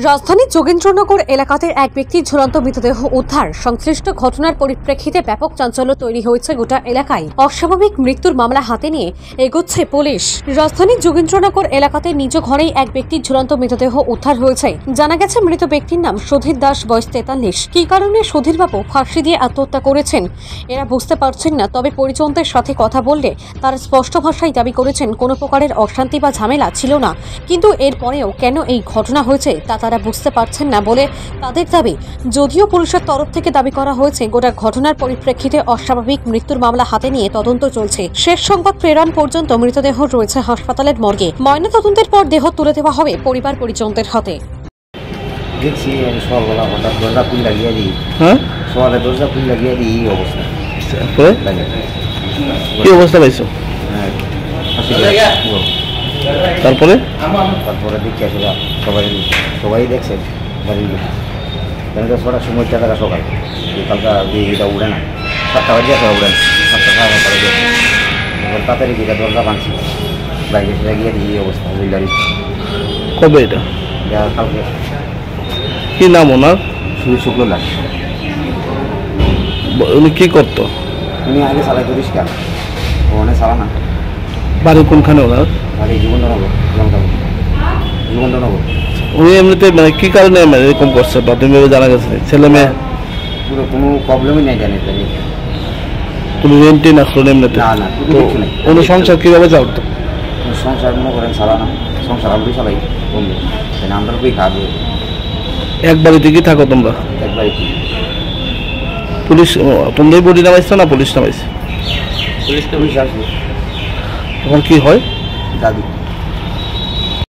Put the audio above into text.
রাজধানীর যোগেন্দ্রনগর এলাকাতে এক ব্যক্তির ঝুলন্ত মৃতদেহ উদ্ধার। সংশ্লিষ্ট ঘটনার পরিপ্রেক্ষিতে ব্যাপক চাঞ্চল্য তৈরি হয়েছে গোটা এলাকায়। অস্বাভাবিক মৃত্যুর মামলা হাতে নিয়ে এগোচ্ছে পুলিশ। রাজধানীর যোগেন্দ্রনগর এলাকাতে নিজ ঘরেই এক ব্যক্তির ঝুলন্ত মৃতদেহ উদ্ধার হয়েছে। জানা গেছে মৃত ব্যক্তির নাম সুধীর দাস, বয়স 43। কি কারণে সুধীরবাবু ফাঁসি দিয়ে আত্মহত্যা করেছেন এরা বুঝতে পারছেন না। তবে পরিজনদের সাথে কথা বললে তারা স্পষ্ট ভাষায় দাবি করেছেন কোনো প্রকারের অশান্তি বা ঝামেলা ছিল না, কিন্তু এরপরেও কেন এই ঘটনা হয়েছে তা তারা বুঝতে পারছেন না বলে তাদের দাবি। যদিও পুলিশের তরফ থেকে দাবি করা হয়েছে গোটা ঘটনার পরিপ্রেক্ষিতে অস্বাভাবিক মৃত্যুর মামলা হাতে নিয়ে তদন্ত চলছে। শেষ সংবাদ প্রেরণ পর্যন্ত মৃতদেহ রয়েছে হাসপাতালের মর্গে। ময়নাতদন্তের পর দেহ তুলে দেওয়া হবে পরিবার পরিজনদের হাতে। দেখছি আমি সকালবেলা হঠাৎ দরজা খুলে লাগিয়ে দিই। সকালে দরজা খুলে লাগিয়ে দিই এই অবস্থা। কি অবস্থা পাইছো? তারপরে দেখছি আসলে সবাই দেখছে বাড়ির লোক। কেন তো ছটার সময় টাকা সকাল কালকা এটা উড়ে না, 7টা বাজে আসা উড়ে না, 7টা সাড়ে 7টা বাজে। এবার তাড়াতাড়ি যেটা দরজা ভাঙছি বাইরে এসে লাগিয়ে দিই এই অবস্থা। গাড়ি কবে এটা? কালকে। কি নাম ওনার? শুক্ল দাস। উনি কি করতো? উনি আগে চালাইতো রিক্সা, ওখানে চালা না। বাড়ি কোনখানে ওনার? বাড়ি জীবননগর। উনি এমনিতে মানে কি কারণে এরকম করছে প্রাথমিকভাবে জানা গেছে? ছেলে মেয়ে পুরো কোনো প্রবলেমই নেই জানি। কোনো রেন্টে না শোন এমনিতে? না না, কিছু নেই। উনি সংসার কীভাবে চালতো? সংসার মনে করেন চালা না, সংসার আমরাই চালাই। বন্ধু আমরা কই খাবো। এক বাড়িতে কি থাকো তোমরা? একবারই পুলিশ তোমরাই বডি নামাইছো না পুলিশ নামাইছে? পুলিশ আসবে। তখন কি হয়? দাদি